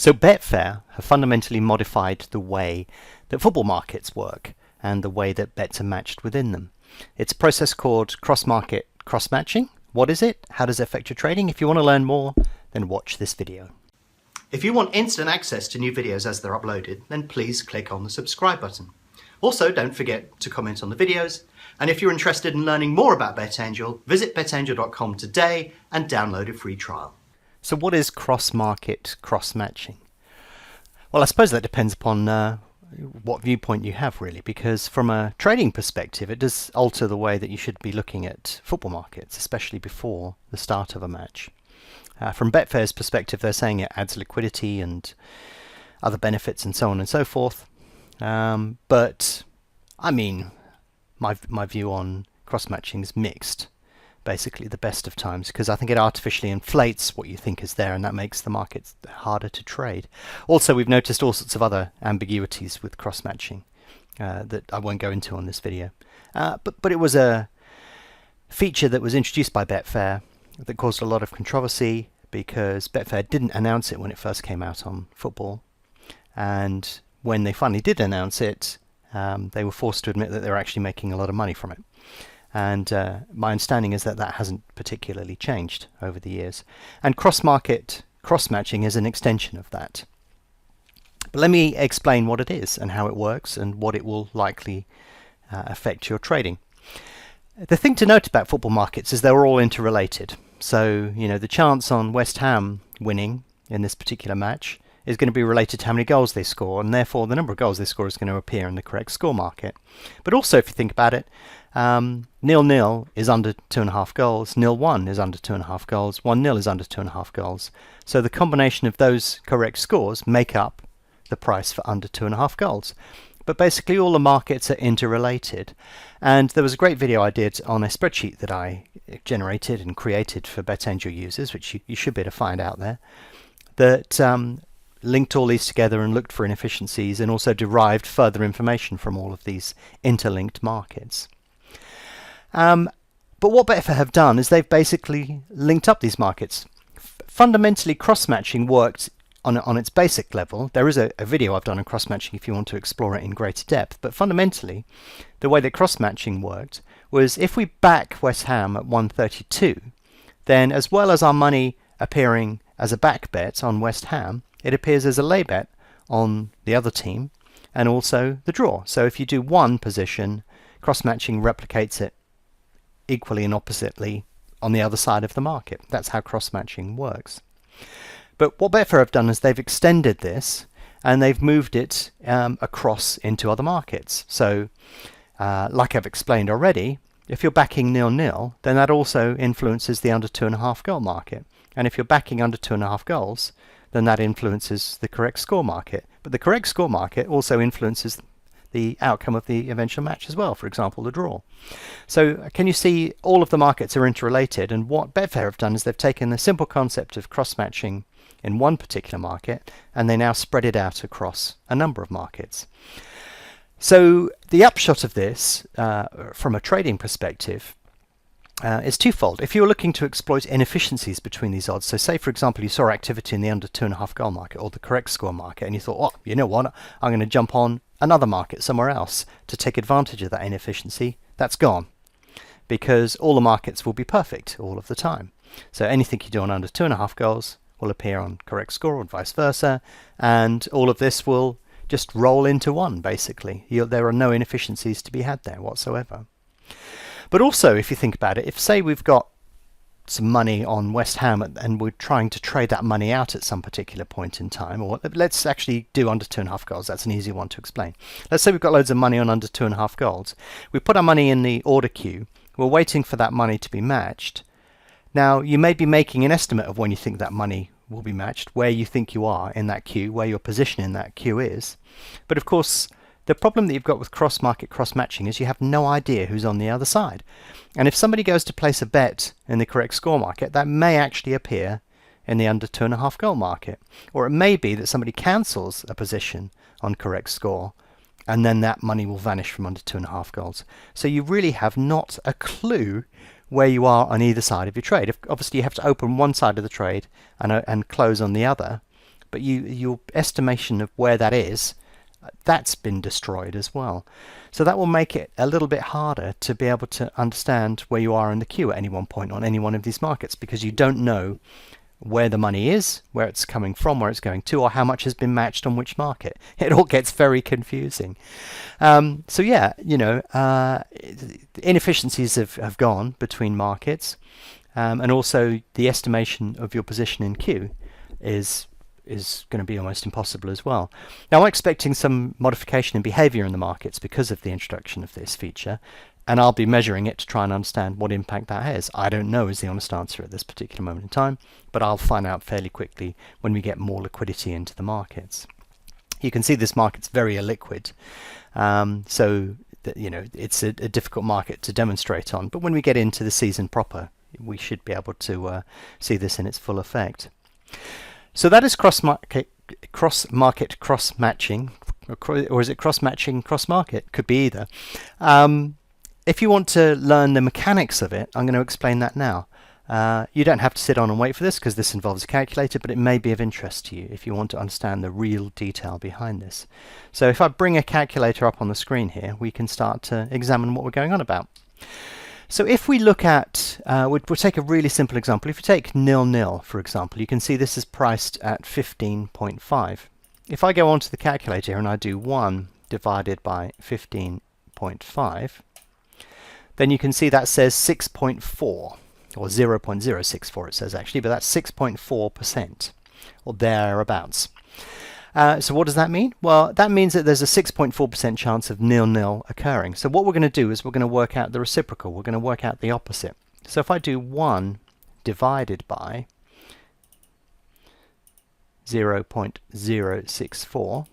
So Betfair have fundamentally modified the way that football markets work and the way that bets are matched within them. It's a process called cross-market cross-matching. What is it? How does it affect your trading? If you want to learn more, then watch this video. If you want instant access to new videos as they're uploaded, then please click on the subscribe button. Also, don't forget to comment on the videos. And if you're interested in learning more about BetAngel, visit betangel.com today and download a free trial. So what is cross-market cross-matching? Well, I suppose that depends upon what viewpoint you have, really, because from a trading perspective, it does alter the way that you should be looking at football markets, especially before the start of a match. From Betfair's perspective, they're saying it adds liquidity and other benefits and so on and so forth. But, I mean, my view on cross-matching is mixed. Basically the best of times, because I think it artificially inflates what you think is there, and that makes the markets harder to trade. Also, we've noticed all sorts of other ambiguities with cross-matching that I won't go into on this video. But it was a feature that was introduced by Betfair that caused a lot of controversy because Betfair didn't announce it when it first came out on football, and when they finally did announce it, they were forced to admit that they were actually making a lot of money from it. And my understanding is that that hasn't particularly changed over the years. And cross-market cross-matching is an extension of that. But let me explain what it is and how it works and what it will likely affect your trading. The thing to note about football markets is they're all interrelated. So, you know, the chance on West Ham winning in this particular match is going to be related to how many goals they score, and therefore the number of goals they score is going to appear in the correct score market. But also, if you think about it, 0-0 is under 2.5 goals, 0-1 is under 2.5 goals, 1-0 is under 2.5 goals. So the combination of those correct scores make up the price for under 2.5 goals. But basically all the markets are interrelated. And there was a great video I did on a spreadsheet that I generated and created for BetAngel users, which you should be able to find out there, that linked all these together and looked for inefficiencies and also derived further information from all of these interlinked markets. But what Betfair have done is they've basically linked up these markets. Fundamentally, cross-matching worked on its basic level. There is a video I've done on cross-matching if you want to explore it in greater depth. But fundamentally, the way that cross-matching worked was if we back West Ham at 132, then as well as our money appearing as a back bet on West Ham, it appears as a lay bet on the other team and also the draw. So if you do one position, cross-matching replicates it equally and oppositely on the other side of the market. That's how cross-matching works. But what Betfair have done is they've extended this and they've moved it across into other markets. So like I've explained already, if you're backing 0-0, then that also influences the under 2.5 goal market. And if you're backing under 2.5 goals, then that influences the correct score market. But the correct score market also influences the outcome of the eventual match as well, for example, the draw. So can you see all of the markets are interrelated, and what Betfair have done is they've taken the simple concept of cross-matching in one particular market and they now spread it out across a number of markets. So the upshot of this, from a trading perspective, is twofold. If you're looking to exploit inefficiencies between these odds, so say for example you saw activity in the under 2.5 goal market or the correct score market and you thought, oh, you know what, I'm going to jump on another market somewhere else to take advantage of that inefficiency, that's gone, because all the markets will be perfect all of the time. So anything you do on under 2.5 goals will appear on correct score and vice versa, and all of this will just roll into one, basically. There are no inefficiencies to be had there whatsoever. But also, if you think about it, if say we've got some money on West Ham and we're trying to trade that money out at some particular point in time, or let's actually do under 2.5 goals, that's an easy one to explain. Let's say we've got loads of money on under 2.5 goals. We put our money in the order queue, we're waiting for that money to be matched. Now, you may be making an estimate of when you think that money will be matched, where you think you are in that queue, where your position in that queue is. But of course, the problem that you've got with cross-market cross-matching is you have no idea who's on the other side. And if somebody goes to place a bet in the correct score market, that may actually appear in the under 2.5 goal market. Or it may be that somebody cancels a position on correct score and then that money will vanish from under 2.5 goals. So you really have not a clue where you are on either side of your trade. Obviously you have to open one side of the trade and close on the other, but your estimation of where that is, that's been destroyed as well. So that will make it a little bit harder to be able to understand where you are in the queue at any one point on any one of these markets, because you don't know where the money is, where it's coming from, where it's going to, or how much has been matched on which market. It all gets very confusing. So yeah, inefficiencies have gone between markets, and also the estimation of your position in queue is going to be almost impossible as well. Now, I'm expecting some modification in behavior in the markets because of the introduction of this feature, and I'll be measuring it to try and understand what impact that has. I don't know is the honest answer at this particular moment in time, but I'll find out fairly quickly when we get more liquidity into the markets. You can see this market's very illiquid, so it's a difficult market to demonstrate on, but when we get into the season proper, we should be able to see this in its full effect. So that is cross-market cross-matching, or is it cross-matching cross-market? Could be either. If you want to learn the mechanics of it, I'm going to explain that now. You don't have to sit on and wait for this because this involves a calculator, but it may be of interest to you if you want to understand the real detail behind this. So if I bring a calculator up on the screen here, we can start to examine what we're going on about. So if we look at, we'll take a really simple example. If you take 0-0, for example, you can see this is priced at 15.5. If I go onto the calculator and I do 1 divided by 15.5, then you can see that says 6.4, or 0.064 it says actually, but that's 6.4%, or thereabouts. So what does that mean? Well, that means that there's a 6.4% chance of 0-0 occurring. So what we're going to do is we're going to work out the reciprocal. We're going to work out the opposite. So if I do 1 divided by 0.064,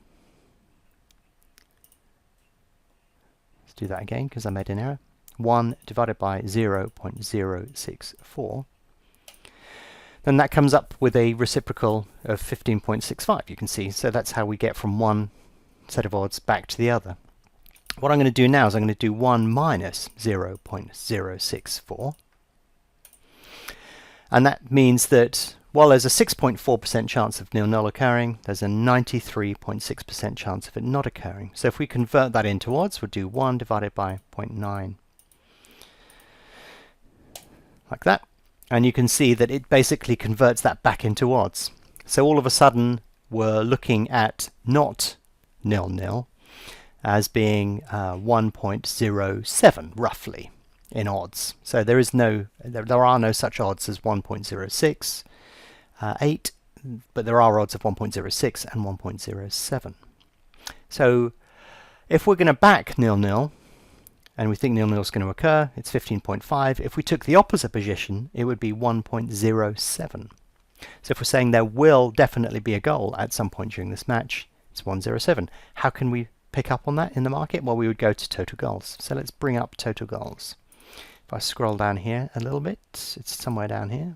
let's do that again because I made an error. 1 divided by 0.064, then that comes up with a reciprocal of 15.65, you can see. So that's how we get from one set of odds back to the other. What I'm going to do now is I'm going to do 1 minus 0.064. And that means that while there's a 6.4% chance of 0-0 occurring, there's a 93.6% chance of it not occurring. So if we convert that into odds, we'll do 1 divided by 0.9. Like that. And you can see that it basically converts that back into odds. So all of a sudden, we're looking at not 0-0 as being 1.07 roughly in odds. So there are no such odds as 1.06, 8, but there are odds of 1.06 and 1.07. So if we're going to back 0-0, and we think 0-0 is going to occur, it's 15.5. If we took the opposite position, it would be 1.07. So if we're saying there will definitely be a goal at some point during this match, it's 1.07. How can we pick up on that in the market? Well, we would go to total goals. So let's bring up total goals. If I scroll down here a little bit, it's somewhere down here.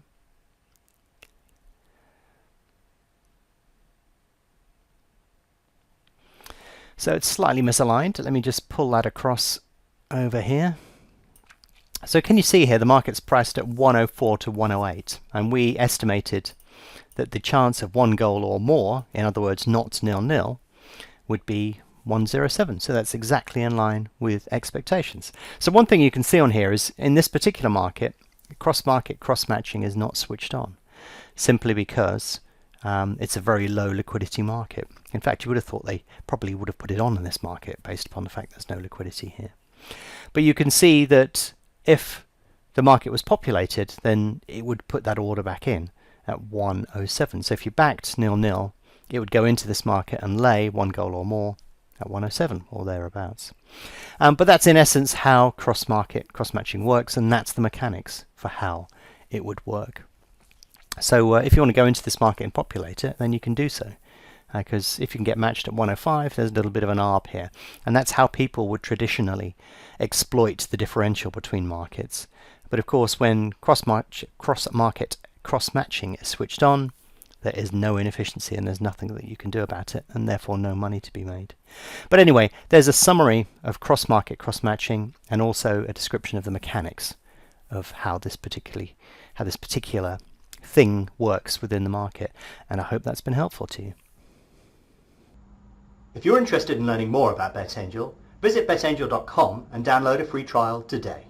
So it's slightly misaligned. Let me just pull that across over here. So can you see here the market's priced at 104 to 108, and we estimated that the chance of one goal or more, in other words not 0-0, would be 107. So that's exactly in line with expectations. So one thing you can see on here is in this particular market cross-matching is not switched on, simply because it's a very low liquidity market. In fact, you would have thought they probably would have put it on in this market based upon the fact there's no liquidity here. But you can see that if the market was populated, then it would put that order back in at 107. So if you backed 0-0, it would go into this market and lay one goal or more at 107 or thereabouts. But that's in essence how cross-matching works, and that's the mechanics for how it would work. So if you want to go into this market and populate it, then you can do so. Because if you can get matched at 105, there's a little bit of an arb here. And that's how people would traditionally exploit the differential between markets. But of course, when cross-market cross-matching is switched on, there is no inefficiency and there's nothing that you can do about it, and therefore no money to be made. But anyway, there's a summary of cross-market cross-matching and also a description of the mechanics of how this particular thing works within the market. And I hope that's been helpful to you. If you're interested in learning more about BetAngel, visit betangel.com and download a free trial today.